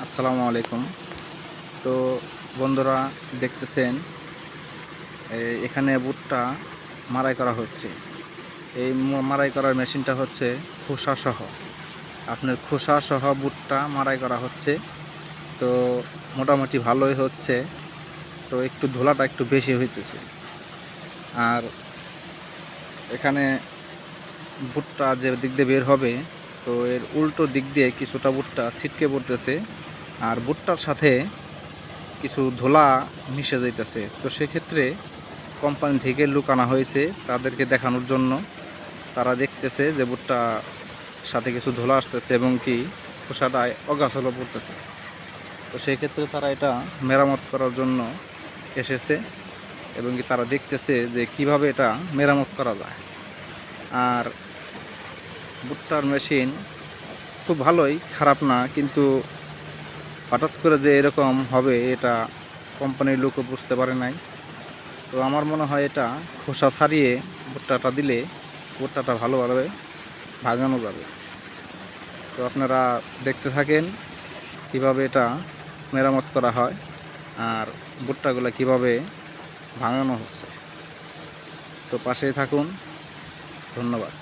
আসসালামু আলাইকুম। তো বন্ধুরা দেখতেছেন এখানে ভুট্টা মাড়াই করা হচ্ছে। এই মাড়াই করার মেশিনটা হচ্ছে খোসাসহ। আপনার খোসাসহ ভুট্টা মাড়াই করা হচ্ছে। তো মোটামুটি ভালোই হচ্ছে। তো একটু ধুলাটা একটু বেশি হইতেছে। আর এখানে ভুট্টা যে দিক দিয়ে বের হবে, তো এর উল্টো দিক দিয়ে কিছুটা ভুট্টা ছিটকে পড়তেছে। আর ভুট্টার সাথে কিছু ধুলা মিশে যাইতেছে। তো সেক্ষেত্রে কোম্পানি থেকে লোক আনা হয়েছে তাদেরকে দেখানোর জন্য। তারা দেখতেছে যে ভুট্টা সাথে কিছু ধুলা আসতেছে এবং কি খোসাটায় অগাছালো পড়তেছে। তো সেই ক্ষেত্রে তারা এটা মেরামত করার জন্য এসেছে এবং কি তারা দেখতেছে যে কিভাবে এটা মেরামত করা যায়। আর ভুট্টার মেশিন খুব ভালোই, খারাপ না, কিন্তু হঠাৎ করে যে এরকম হবে এটা কোম্পানির লোকও বুঝতে পারে নাই। তো আমার মনে হয় এটা খোসা ছাড়িয়ে ভুট্টাটা দিলে ভুট্টাটা ভালোভাবে ভাঙানো যাবে। তো আপনারা দেখতে থাকেন কিভাবে এটা মেরামত করা হয় আর ভুট্টাগুলো কিভাবে ভাঙানো হচ্ছে। তো পাশেই থাকুন। ধন্যবাদ।